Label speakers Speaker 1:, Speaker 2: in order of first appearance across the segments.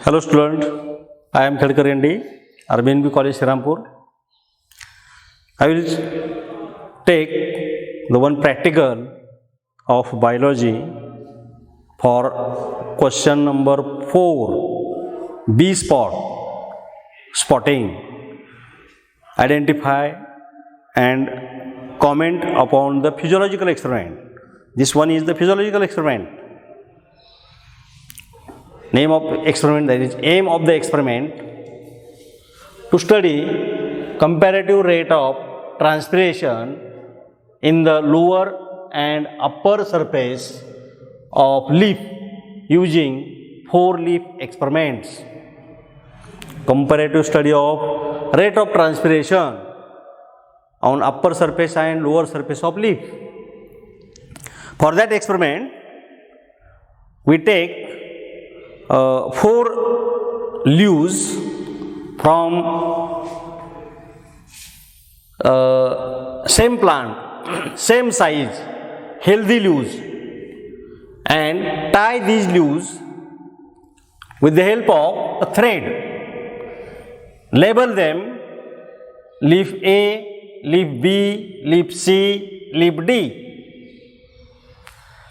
Speaker 1: Hello student, I am Khadkar ND, RBNB College Srirampur. I will take the one practical of biology for question number 4, bee spotting. Identify and comment upon the physiological experiment. This one is the physiological experiment. Name of experiment, that is aim of the experiment, to study comparative rate of transpiration in the lower and upper surface of leaf using 4-leaf experiments. Comparative study of rate of transpiration on upper surface and lower surface of leaf. For that experiment, we take 4 leaves from same plant, same size, healthy leaves, and tie these leaves with the help of a thread. Label them leaf A, leaf B, leaf C, leaf D.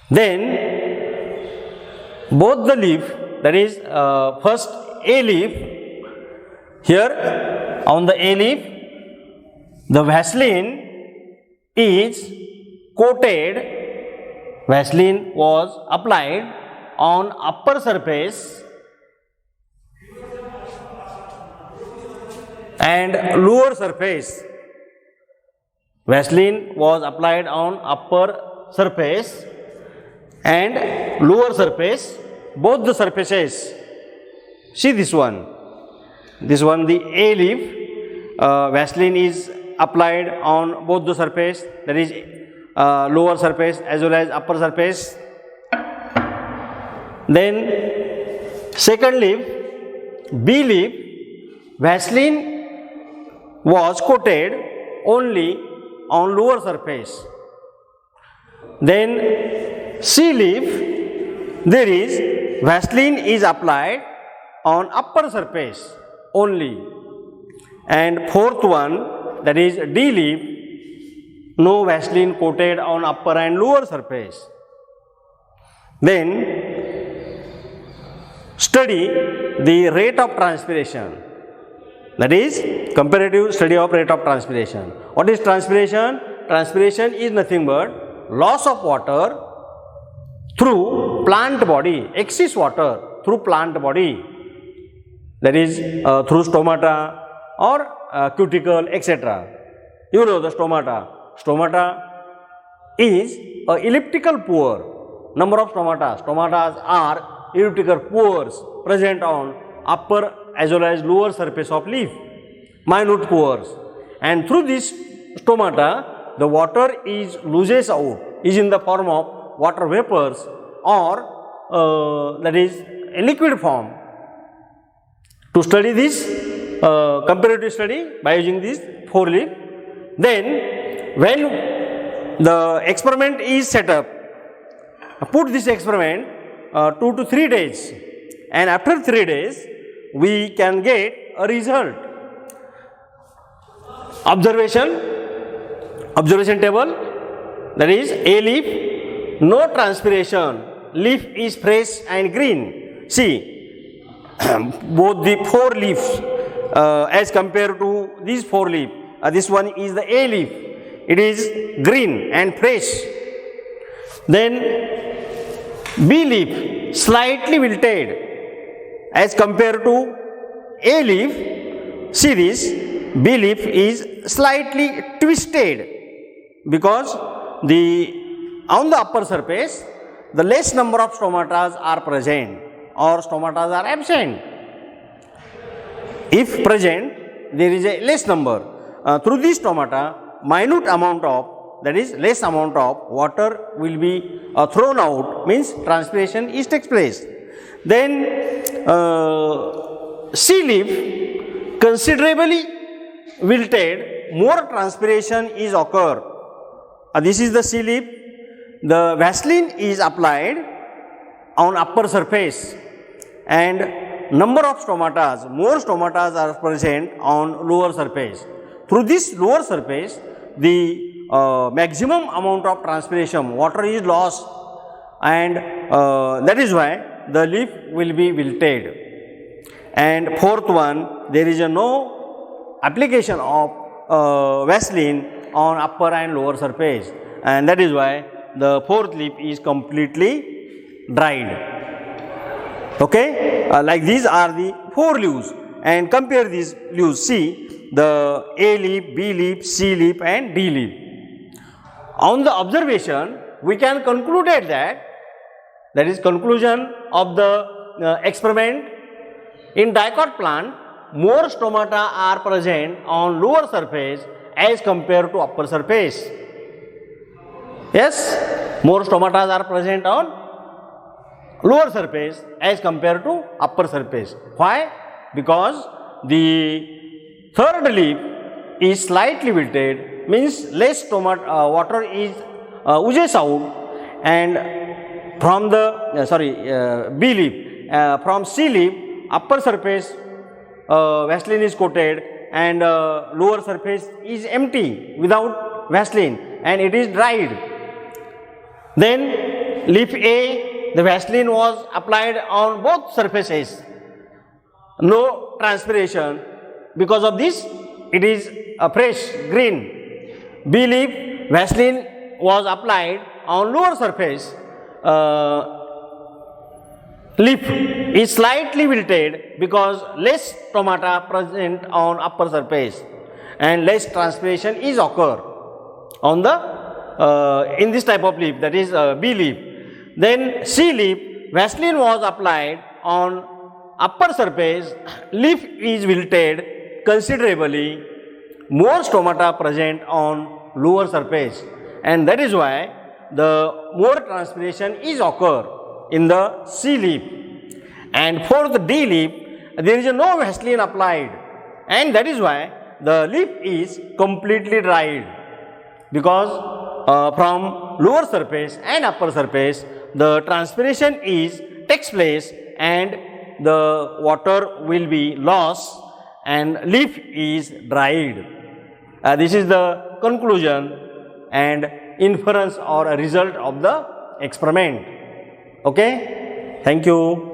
Speaker 1: Then both the leaf, that is first A leaf, here on the A leaf the Vaseline is coated, Vaseline was applied on upper surface and lower surface. Vaseline was applied on upper surface and lower surface, both the surfaces. See this one, the A leaf, Vaseline is applied on both the surface, that is lower surface as well as upper surface. Then second leaf, B leaf, Vaseline was coated only on lower surface. Then C leaf, there is Vaseline is applied on upper surface only. And fourth one, that is D leaf, no Vaseline coated on upper and lower surface. Then study the rate of transpiration, that is comparative study of rate of transpiration. What is transpiration? Transpiration is nothing but loss of water through plant body, excess water through plant body, that is through stomata or cuticle, etc. You know the stomata. Stomata is a elliptical pore. Number of stomata. Stomatas are elliptical pores present on upper as well as lower surface of leaf, minute pores. And through this stomata, the water loses out, is in the form of water vapors or that is a liquid form. To study this comparative study by using this 4 leaf, then when the experiment is set up, put this experiment 2 to 3 days, and after 3 days we can get a result. Observation table, that is A leaf, no transpiration, leaf is fresh and green. See, both the 4 leaves as compared to these 4 leaves, this one is the A leaf, it is green and fresh. Then B leaf, slightly wilted as compared to A leaf. See this, B leaf is slightly twisted because on the upper surface the less number of stomatas are present or stomatas are absent. If present, there is a less number. Through these stomata, minute amount of, that is less amount of water will be thrown out, means transpiration takes place. Then C leaf, considerably wilted, more transpiration is occur. This is the C leaf. The Vaseline is applied on upper surface and number of stomata, more stomata are present on lower surface. Through this lower surface, the maximum amount of transpiration, water is lost, and that is why the leaf will be wilted. And fourth one, there is no application of Vaseline on upper and lower surface, and that is why the fourth leaf is completely dried. Okay, like these are the 4 leaves, and compare these leaves. See the A leaf, B leaf, C leaf, and D leaf. On the observation, we can conclude that is conclusion of the experiment. In dicot plant, more stomata are present on lower surface as compared to upper surface. Yes, more stomata are present on lower surface as compared to upper surface. Why? Because the third leaf is slightly wilted, means less water is oozes out, and from the B leaf, from C leaf, upper surface Vaseline is coated, and lower surface is empty without Vaseline, and it is dried. Then leaf A, the Vaseline was applied on both surfaces, no transpiration. Because of this, it is a fresh green. B leaf, Vaseline was applied on lower surface. Leaf is slightly wilted because less stomata present on upper surface, and less transpiration is occur on the in this type of leaf, that is B leaf. Then C leaf, Vaseline was applied on upper surface, leaf is wilted considerably, more stomata present on lower surface, and that is why the more transpiration is occur in the C leaf. And for the D leaf, there is no Vaseline applied, and that is why the leaf is completely dried, because from lower surface and upper surface the transpiration takes place, and the water will be lost, and leaf is dried. This is the conclusion and inference or a result of the experiment. Okay, thank you.